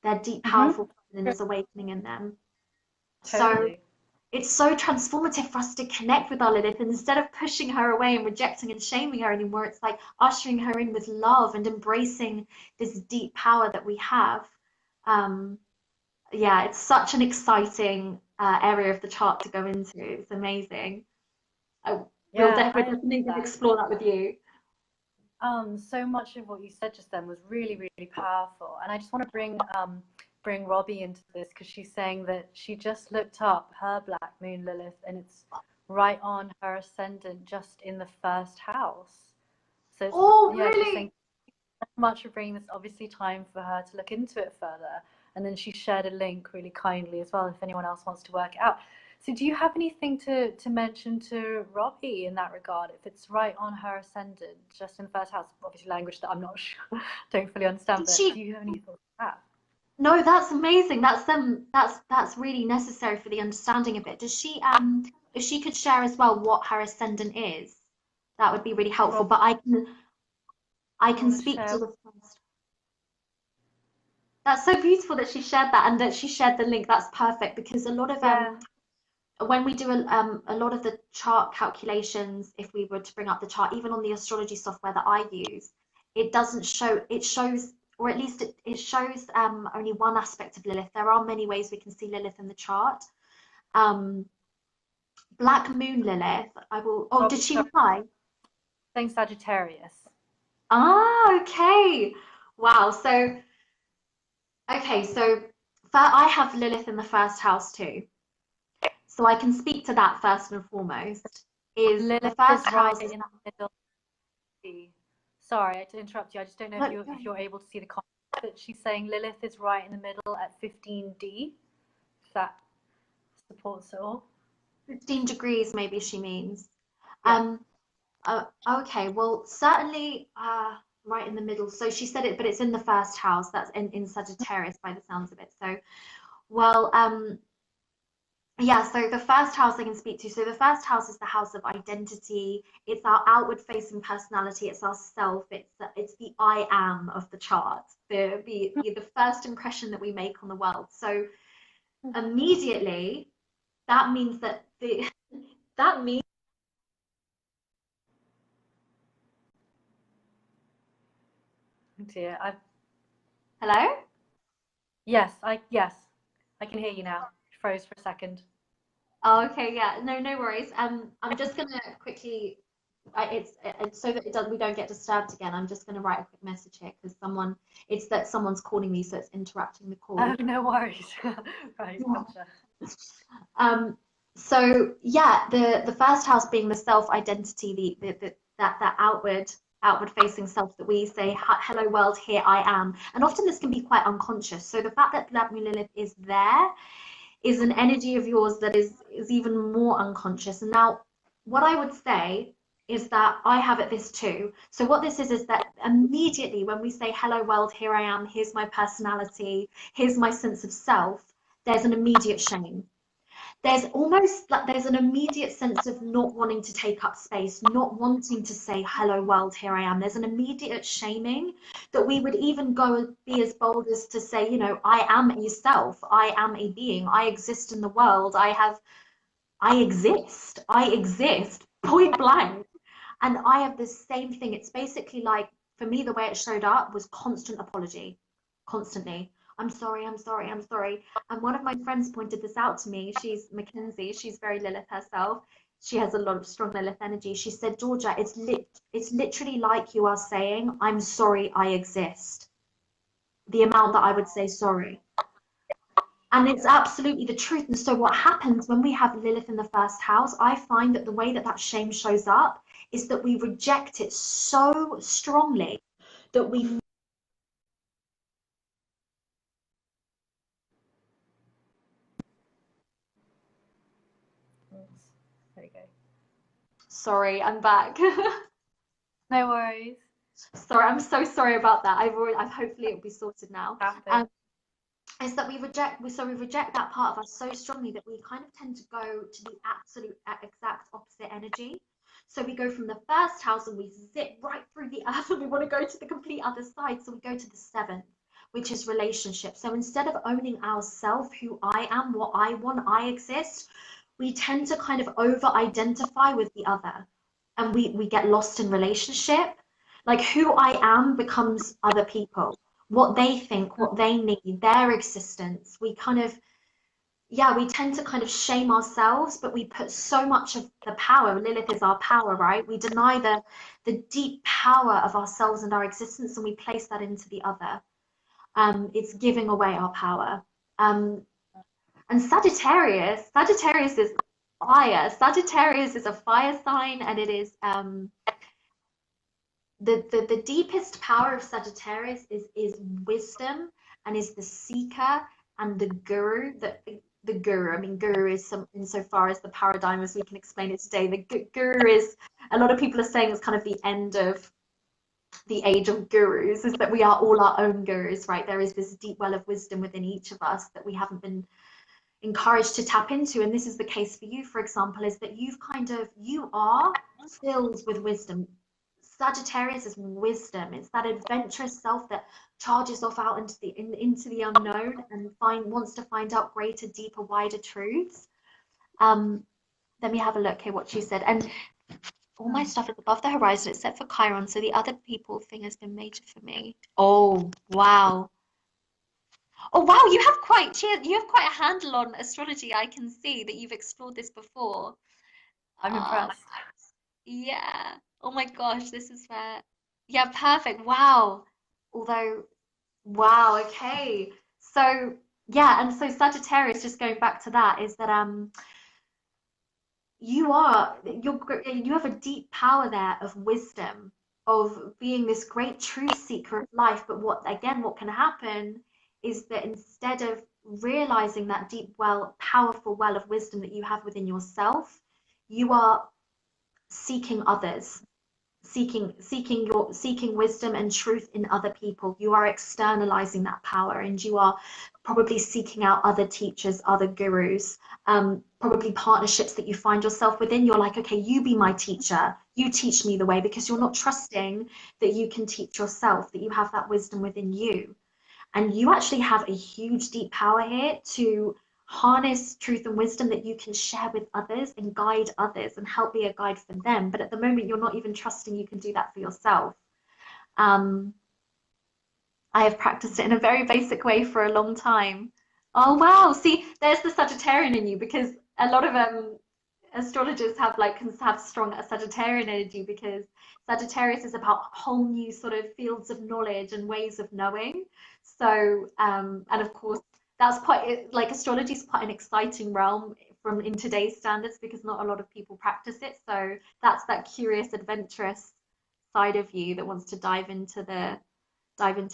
Their deep, Mm-hmm. powerful feminine is awakening in them. So Totally. it's so transformative for us to connect with our Lilith, and instead of pushing her away and rejecting and shaming her anymore, it's like ushering her in with love and embracing this deep power that we have. Um, yeah, it's such an exciting area of the chart to go into. It's amazing. I, Yeah, we're I love definitely going to that. explore that with you. So much of what you said just then was really, really powerful. And I just want to bring Robbie into this because she's saying that she just looked up her Black Moon Lilith and it's right on her ascendant just in the first house. So it's, Oh, yeah, she's saying really? much for bringing this, obviously time for her to look into it further. And then she shared a link really kindly as well if anyone else wants to work it out. So do you have anything to mention to Robbie in that regard? If it's right on her ascendant, just in the first house, obviously language that I'm not sure, don't fully understand, Did but she? do you have any thoughts on that? No, that's amazing. That's really necessary for the understanding of it. Does she if she could share as well what her ascendant is, that would be really helpful. Rob, But I do you can want to speak to share? the first. That's so beautiful that she shared that and that she shared the link. That's perfect because a lot of Yeah. when we do a lot of the chart calculations, if we were to bring up the chart, even on the astrology software that I use, it doesn't show, it shows, or at least it shows only one aspect of Lilith. There are many ways we can see Lilith in the chart. Um, Black Moon Lilith, I will, oh, did Robbie, she sorry, reply? saying Sagittarius. Ah, okay. Wow. So, okay, so I have Lilith in the first house too. So I can speak to that first and foremost. Is the Lilith first is right house is in the middle. Sorry to interrupt you. I just don't know that, if you're able to see the comment, but she's saying Lilith is right in the middle at 15D. If that supports it all. 15 degrees, maybe she means. Yeah. Um, okay, well, certainly right in the middle. So she said it, but it's in the first house. That's in Sagittarius by the sounds of it. So, well, yeah, so the first house I can speak to. So the first house is the house of identity. It's our outward facing personality. It's our self. It's the I am of the chart. The first impression that we make on the world. So immediately that means that the that means Oh dear. I hello? yes, I can hear you now. Froze for a second. Oh, okay, yeah, no worries. I'm just gonna quickly, it's so that we don't get disturbed again. I'm just gonna write a quick message here because it's that someone's calling me, so it's interrupting the Oh, call. no worries. Right, Yeah. gotcha. Um, so yeah, the first house being the self identity, that outward facing self that we say, hello world, here I am. And often this can be quite unconscious. So the fact that Black Moon Lilith is there is an energy of yours that is even more unconscious. And now, what I would say is that I have it this too. So what this is that immediately when we say, hello world, here I am, here's my personality, here's my sense of self, there's an immediate shame. There's almost like there's an immediate sense of not wanting to take up space, not wanting to say, hello world, here I am. There's an immediate shaming that we would even go be as bold as to say, you know, I am a self, I am a being, I exist in the world, I exist, point blank. And I have the same thing. It's basically like, for me, the way it showed up was constant apology, constantly. I'm sorry, I'm sorry, I'm sorry. And one of my friends pointed this out to me. She's Mackenzie. She's very Lilith herself. She has a lot of strong Lilith energy. She said, Georgia, it's literally like you are saying, I'm sorry, I exist. The amount that I would say sorry. And it's absolutely the truth. And so what happens when we have Lilith in the first house, I find that the way that that shame shows up is that we reject it so strongly that we... Oops. There you go. Sorry, I'm back. No worries. Sorry, I'm so sorry about that. I've hopefully it'll be sorted now. Happen. Is that we reject that part of us so strongly that we kind of tend to go to the absolute exact opposite energy. So we go from the first house and we zip right through the earth and we want to go to the complete other side. So we go to the seventh, which is relationship. So instead of owning ourself, who I am, what I want, I exist, we tend to kind of over identify with the other, and we get lost in relationship. Like who I am becomes other people, what they think, what they need, their existence. We kind of, yeah, we tend to kind of shame ourselves, but we put so much of the power, Lilith is our power, right? We deny the deep power of ourselves and our existence, and we place that into the other. It's giving away our power. And Sagittarius is fire. Sagittarius is a fire sign, and it is the deepest power of Sagittarius is wisdom, and is the seeker and the guru. The guru, I mean, guru is some insofar as the paradigm as we can explain it today. The guru is, a lot of people are saying, it's kind of the end of the age of gurus, is that we are all our own gurus, right? There is this deep well of wisdom within each of us that we haven't been encouraged to tap into. And this is the case for you, for example, is that you are filled with wisdom. Sagittarius is wisdom. It's that adventurous self that charges off out into the unknown and wants to find out greater, deeper, wider truths. Let me have a look here what she said. And all my stuff is above the horizon except for Chiron, so the other people thing has been major for me. Oh wow. Oh wow, you have quite a handle on astrology. I can see that you've explored this before. I'm impressed. Yeah. Oh my gosh, this is where, yeah, perfect. Wow. Although, wow, okay. So yeah, and so Sagittarius, just going back to that, is that you have a deep power there of wisdom, of being this great truth seeker of life. But what can happen is that instead of realizing that deep powerful well of wisdom that you have within yourself, you are seeking others, seeking wisdom and truth in other people. You are externalizing that power, and you are probably seeking out other teachers, other gurus, probably partnerships that you find yourself within. You're like, okay, you be my teacher, you teach me the way, because you're not trusting that you can teach yourself, that you have that wisdom within you. And you actually have a huge deep power here to harness truth and wisdom that you can share with others and guide others and help be a guide for them. But at the moment, you're not even trusting you can do that for yourself. I have practiced it in a very basic way for a long time. Oh wow, see, there's the Sagittarian in you, because a lot of astrologers can have strong Sagittarian energy, because Sagittarius is about whole new sort of fields of knowledge and ways of knowing. So, and of course, that's quite like astrology is quite an exciting realm in today's standards, because not a lot of people practice it. So that's that curious, adventurous side of you that wants to dive into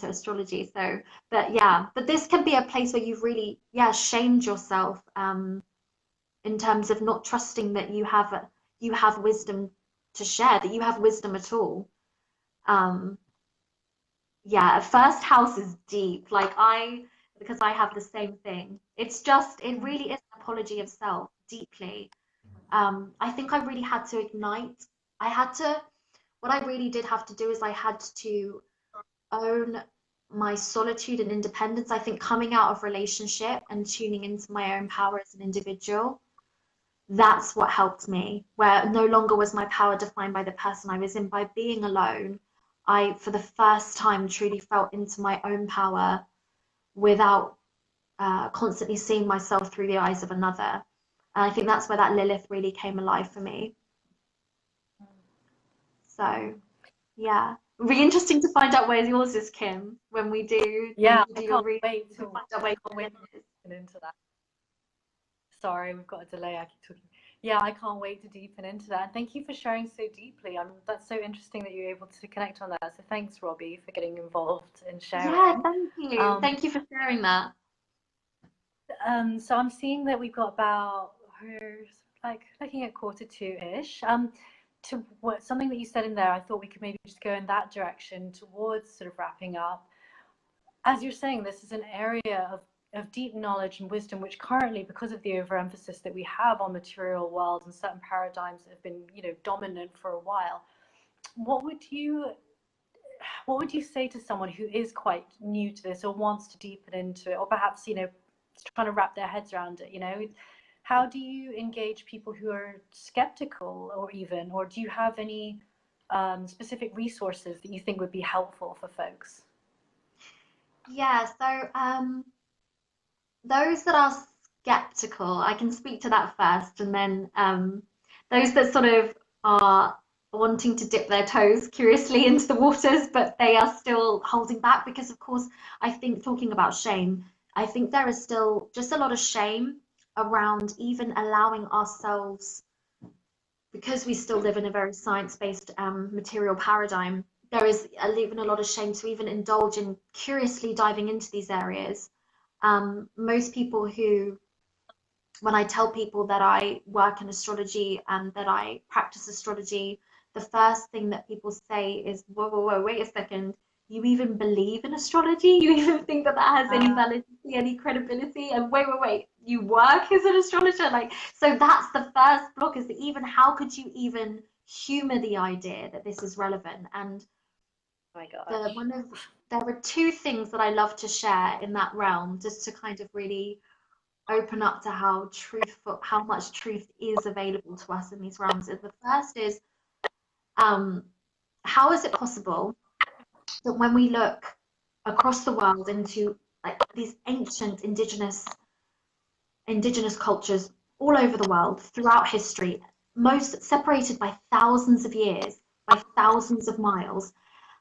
astrology. So, but yeah, but this can be a place where you've really, yeah, shamed yourself in terms of not trusting that you have wisdom to share, that you have wisdom at all. Um, yeah, first house is deep. Like because I have the same thing. It's just, it really is an apology of self, deeply. I think I really had to ignite. I had to, what I really did have to do is I had to own my solitude and independence. I think coming out of relationship and tuning into my own power as an individual, that's what helped me, where no longer was my power defined by the person I was in. By being alone, I, for the first time, truly felt into my own power without constantly seeing myself through the eyes of another. And I think that's where that Lilith really came alive for me. So, yeah. It'll be interesting to find out where yours is, Kim, when we do Yeah, I your can't reading wait to to find out where your get Lilith is. into that. Sorry, we've got a delay. I keep talking. Yeah, I can't wait to deepen into that. And thank you for sharing so deeply. That's so interesting that you're able to connect on that. So thanks, Robbie, for getting involved and Yeah, sharing. thank you. Um, Thank you for sharing that. so I'm seeing that we've got about her, like looking at quarter two-ish. To what something that you said in there, I thought we could maybe just go in that direction towards sort of wrapping up. As you're saying, this is an area of deep knowledge and wisdom, which currently, because of the overemphasis that we have on material world and certain paradigms that have been, dominant for a while, what would you say to someone who is quite new to this or wants to deepen into it, or perhaps, trying to wrap their heads around it, how do you engage people who are skeptical, or do you have any specific resources that you think would be helpful for folks? Yeah, so those that are skeptical, I can speak to that first, and then those that sort of are wanting to dip their toes curiously into the waters, but they are still holding back because, of course, I think talking about shame, I think there is still just a lot of shame around even allowing ourselves, because we still live in a very science-based material paradigm. There is even a lot of shame to even indulge in curiously diving into these areas. Most people who, when I tell people that I work in astrology and that I practice astrology, the first thing that people say is, whoa, whoa, whoa, wait a second. You even believe in astrology? You even think that that has any validity, any credibility? And wait, you work as an astrologer? Like, so that's the first block, is that even how could you even humor the idea that this is relevant? And Oh my gosh. there are two things that I love to share in that realm, just to kind of really open up to how much truth is available to us in these realms. And the first is, how is it possible that when we look across the world into like these ancient indigenous cultures all over the world throughout history, most separated by thousands of years, by thousands of miles,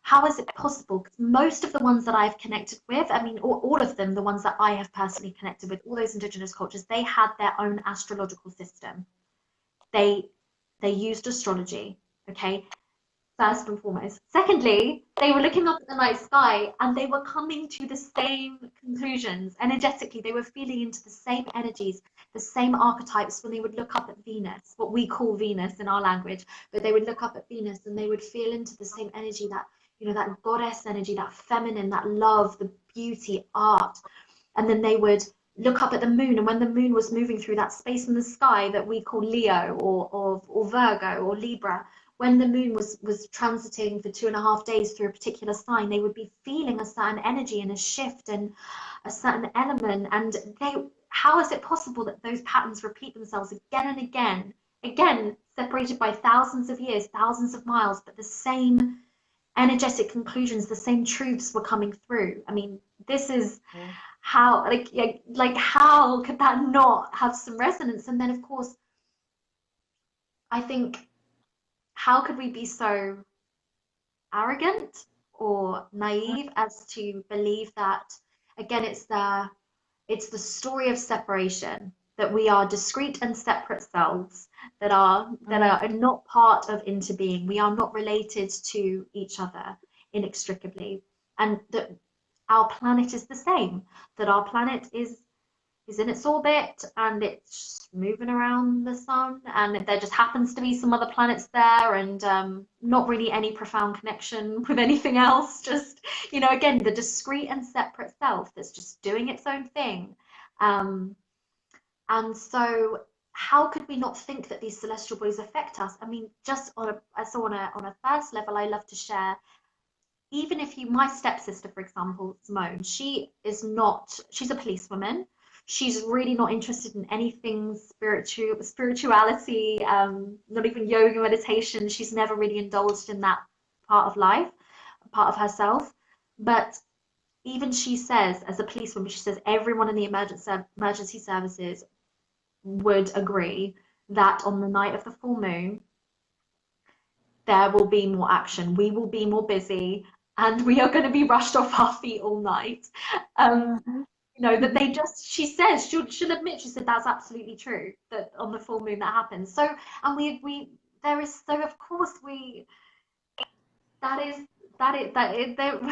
how is it possible? Because most of the ones that I've connected with, I mean, all of them, the ones that I have personally connected with, all those indigenous cultures, they had their own astrological system. They used astrology, okay, first and foremost. Secondly, they were looking up at the night sky and they were coming to the same conclusions energetically. They were feeling into the same energies, the same archetypes when they would look up at Venus, what we call Venus in our language, but they would look up at Venus and they would feel into the same energy, that, that goddess energy, that feminine, that love, the beauty, art. And then they would look up at the moon, and when the moon was moving through that space in the sky that we call Leo or Virgo or Libra, when the moon was transiting for 2.5 days through a particular sign, they would be feeling a certain energy and a shift and a certain element. And how is it possible that those patterns repeat themselves again and again, separated by thousands of years, thousands of miles, but the same energetic conclusions, the same truths were coming through? I mean, this is how, like how could that not have some resonance? And then, of course, I think, how could we be so arrogant or naive as to believe that, again, it's the story of separation, that we are discrete and separate selves that are not part of interbeing. We are not related to each other inextricably, and that our planet is the same, that our planet is is in its orbit and it's moving around the sun, and there just happens to be some other planets there, and not really any profound connection with anything else. Just, again, the discrete and separate self that's just doing its own thing. Um, and so, how could we not think that these celestial bodies affect us? I mean, just on a first level, I love to share, even if you, my stepsister, for example, Simone, she's a policewoman. She's really not interested in anything spirituality, not even yoga, meditation. She's never really indulged in that part of life, part of herself. But even she says, as a policewoman, she says everyone in the emergency services would agree that on the night of the full moon, there will be more action. We will be more busy, and we are going to be rushed off our feet all night. Um, Mhm. that they just, she says, she'll admit, she said that's absolutely true, that on the full moon that happens. So, and there is, so of course that is,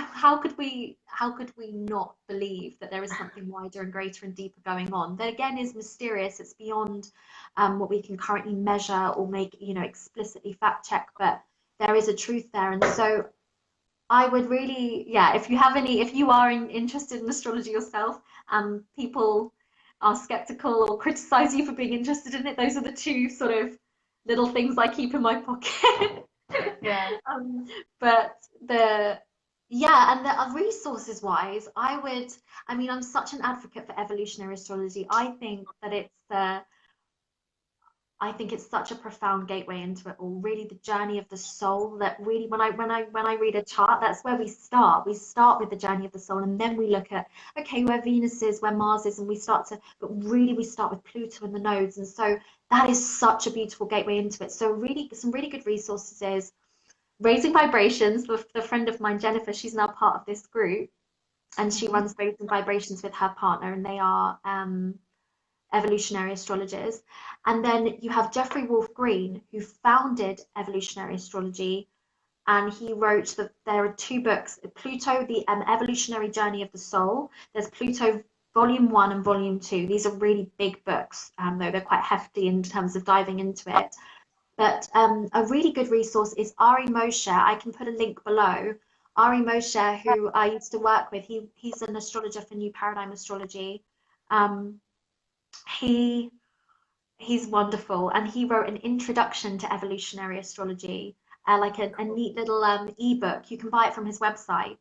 how could we not believe that there is something wider and greater and deeper going on? That again is mysterious. It's beyond what we can currently measure or make, explicitly fact check, but there is a truth there. And so I would really, yeah, if you are interested in astrology yourself, and people are skeptical or criticize you for being interested in it, those are the two sort of little things I keep in my pocket. Yeah. Um, but yeah, and the resources wise, I mean, I'm such an advocate for evolutionary astrology. I think it's such a profound gateway into it all. Really, the journey of the soul. That really, when I read a chart, that's where we start. We start with the journey of the soul, and then we look at, okay, where Venus is, where Mars is, and we start to. But really, we start with Pluto and the nodes, and so that is such a beautiful gateway into it. So really, some really good resources is Raising Vibrations. With a friend of mine, Jennifer, she's now part of this group, and she Mhm. runs Raising Vibrations with her partner, and they are evolutionary astrologers. And then you have Jeffrey Wolf Green, who founded evolutionary astrology, and he wrote there are two books: Pluto, the evolutionary journey of the soul. There's Pluto Volume 1 and Volume 2. These are really big books, though they're quite hefty in terms of diving into it. But a really good resource is Ari Moshe. I can put a link below. Ari Moshe, who I used to work with, he's an astrologer for New Paradigm Astrology. Um, he he's wonderful, and he wrote an introduction to evolutionary astrology, like a neat little ebook. You can buy it from his website,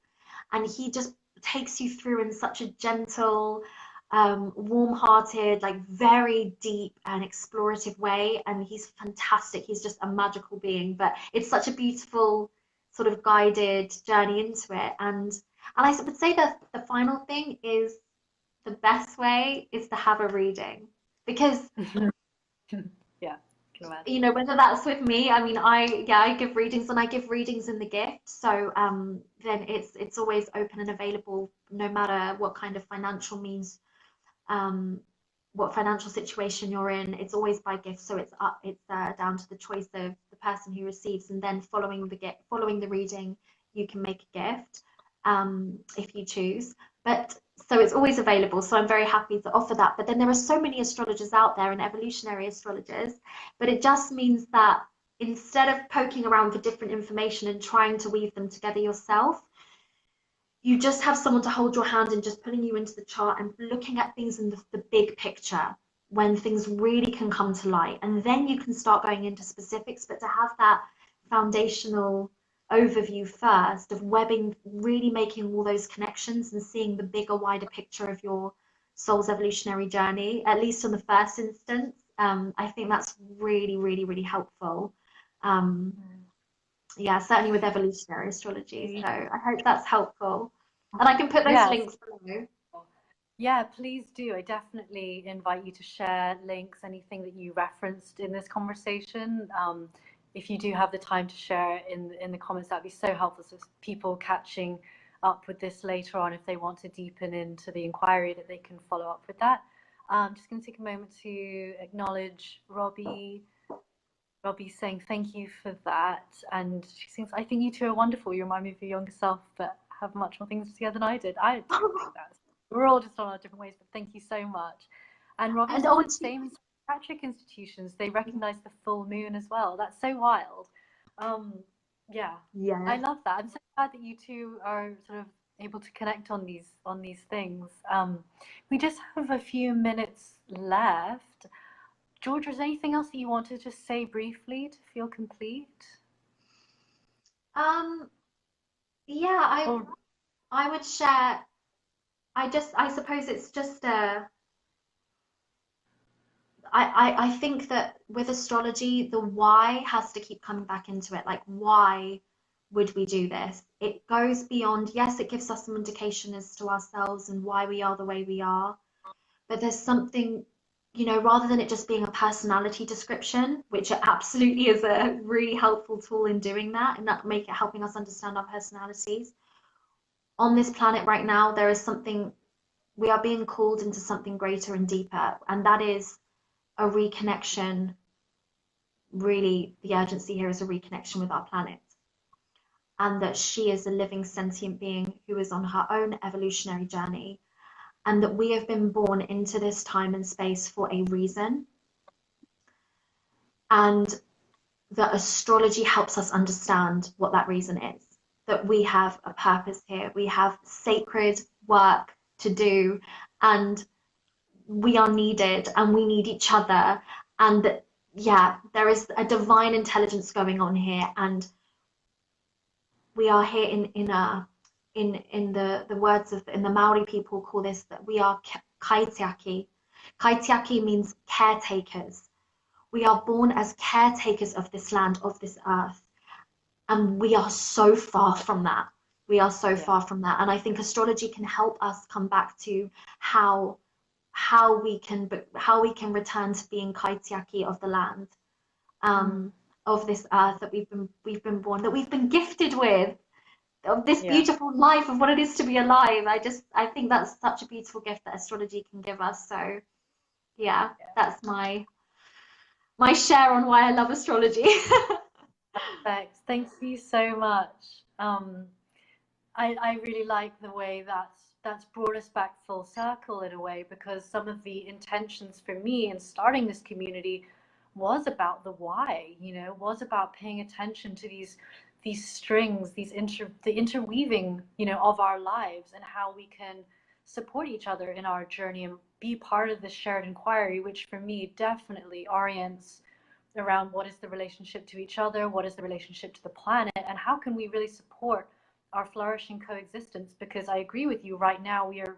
and he just takes you through in such a gentle, warm-hearted, like very deep and explorative way. And he's fantastic. He's just a magical being, but it's such a beautiful sort of guided journey into it. And I would say that the final thing is the best way is to have a reading, because Yeah, can imagine. whether that's with me, I mean, I give readings, and I give readings in the gift. So then it's always open and available, no matter what kind of financial means, um, what financial situation you're in. It's always by gift, so it's down to the choice of the person who receives, and then following the reading, you can make a gift, if you choose. But so it's always available. So I'm very happy to offer that. But then there are so many astrologers out there, and evolutionary astrologers, but it just means that instead of poking around for different information and trying to weave them together yourself, you just have someone to hold your hand and just putting you into the chart and looking at things in the big picture, when things really can come to light. And then you can start going into specifics, but to have that foundational overview first of webbing, really making all those connections and seeing the bigger, wider picture of your soul's evolutionary journey, at least in the first instance, I think that's really, really, really helpful. Um, yeah, certainly with evolutionary astrology. Mm. So I hope that's helpful. And I can put those Yes. links below. Yeah, please do. I definitely invite you to share links, anything that you referenced in this conversation. If you do have the time to share in the comments, that'd be so helpful. So people catching up with this later on, if they want to deepen into the inquiry, that they can follow up with that. Just going to take a moment to acknowledge Robbie. Robbie's saying thank you for that, and she seems. I think you two are wonderful. You remind me of your younger self, but have much more things together than I did. I do think that. we're all just on our different ways, but thank you so much. And Robbie And says oh, the same in psychiatric institutions. They recognize the full moon as well. That's so wild. Um, yeah, I yes. love that. I'm so glad that you two are sort of able to connect on these things. We just have a few minutes left. George, is there anything else that you want to just say briefly to feel complete? Um, yeah, Or I would share. I suppose it's just I think that with astrology, the why has to keep coming back into it. Like, why would we do this? It goes beyond, yes, it gives us some indication as to ourselves and why we are the way we are, but there's something, rather than it just being a personality description, which it absolutely is a really helpful tool in doing that and that make it helping us understand our personalities. On this planet right now, there is something, we are being called into something greater and deeper, and that is a reconnection. Really, the urgency here is a reconnection with our planet, and that she is a living sentient being who is on her own evolutionary journey, and that we have been born into this time and space for a reason, and that astrology helps us understand what that reason is, that we have a purpose here, we have sacred work to do, and we are needed and we need each other, and that, yeah, there is a divine intelligence going on here, and we are here in the words of in the Maori people call this, that we are kaitiaki. Kaitiaki means caretakers. We are born as caretakers of this land, of this earth, and we are so far from that. We are so yeah, far from that, and I think astrology can help us come back to how we can return to being kaitiaki of the land, mm, of this earth that we've been born, that we've been gifted with, of this yeah, beautiful life of what it is to be alive. I think that's such a beautiful gift that astrology can give us. So yeah, yeah. that's my share on why I love astrology. Perfect. Thank you so much. I really like the way that's brought us back full circle in a way, because some of the intentions for me in starting this community was about the why, was about paying attention to these strings, the interweaving, of our lives, and how we can support each other in our journey and be part of this shared inquiry, which for me definitely orients around what is the relationship to each other, what is the relationship to the planet, and how can we really support our flourishing coexistence. Because I agree with you, right now we are,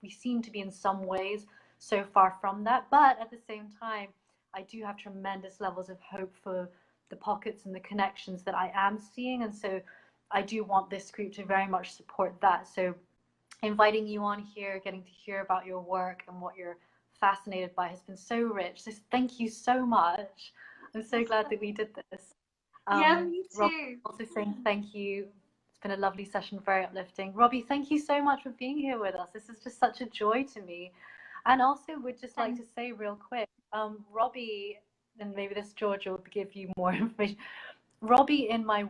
we seem to be in some ways so far from that, but at the same time I do have tremendous levels of hope for the pockets and the connections that I am seeing, and so I do want this group to very much support that. So inviting you on here, getting to hear about your work and what you're fascinated by has been so rich. So thank you so much. I'm so glad that we did this. Yeah, me Rob, too. also saying thank you. It's been a lovely session, very uplifting. Robbie, thank you so much for being here with us. This is just such a joy to me. And also, would just like Thank to say real quick, Robbie, and maybe this George will give you more information. Robbie, in a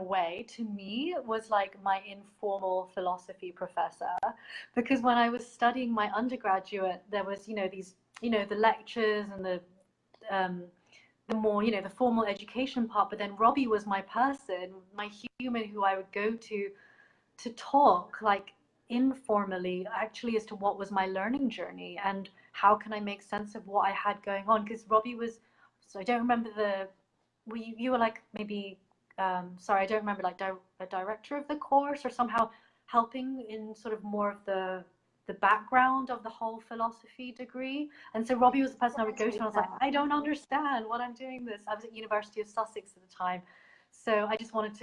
way, to me, was like my informal philosophy professor, because when I was studying my undergraduate, there was, these, the lectures and um, the more, the formal education part, but then Robbie was my person, my human who I would go to talk like informally actually as to what was my learning journey and how can I make sense of what I had going on. Because Robbie was, so I don't remember you were like maybe, sorry, I don't remember, like a director of the course or somehow helping in sort of more of the background of the whole philosophy degree. And so Robbie was the person I would go to, and I was like, I don't understand what I'm doing this. I was at University of Sussex at the time. So I just wanted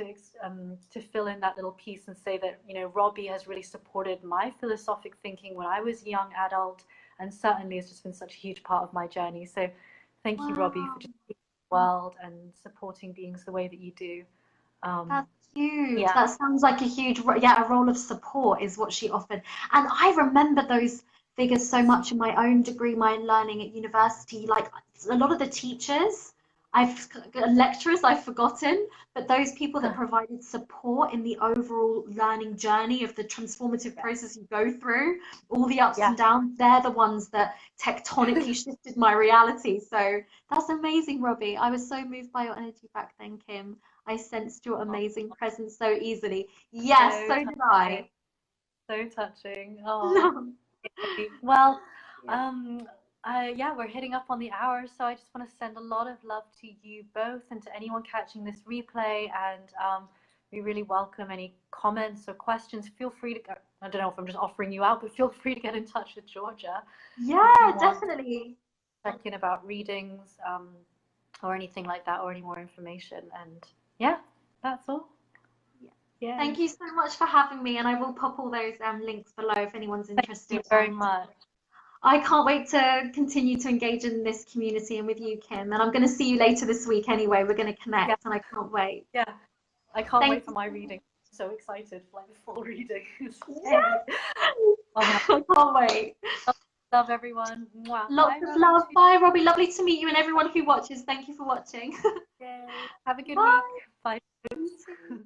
to fill in that little piece and say that, Robbie has really supported my philosophic thinking when I was a young adult, and certainly has just been such a huge part of my journey. So thank you, Robbie, for Wow, just being in the world and supporting beings the way that you do. Um, that's huge. yeah, That sounds like a huge, yeah, a role of support is what she offered. And I remember those figures so much in my own degree, my learning at university. Like a lot of the teachers, lecturers I've forgotten, but those people that provided support in the overall learning journey of the transformative process you go through, all the ups Yeah. and downs, they're the ones that tectonically shifted my reality. So that's amazing, Robbie. I was so moved by your energy back then, Kim. I sensed your amazing presence so easily. Yes, so So did I. touching. So touching. Oh. Well, Yeah. um, yeah, we're hitting up on the hour, so I just want to send a lot of love to you both and to anyone catching this replay. And we really welcome any comments or questions. Feel free to go. I don't know if I'm just offering you out, but feel free to get in touch with Georgia if you Yeah, want to definitely. check in about readings or anything like that, or any more information. And yeah, that's all. Yeah. Yay. Thank you so much for having me, and I will pop all those links below if anyone's Thank you interested. very And much. I can't wait to continue to engage in this community and with you, Kim. And I'm going to see you later this week anyway. We're going to Yeah, connect, and I can't wait. yeah. I can't Thank wait for you. my reading. I'm so excited for like the full reading. Yay. Yes! Oh my I can't wait. God. Love everyone. Mwah. Lots Bye, of Robbie. love. Bye, Robbie. Lovely to meet you and everyone who watches. Thank you for watching. Yay. Have a good week. Bye. Bye. You too.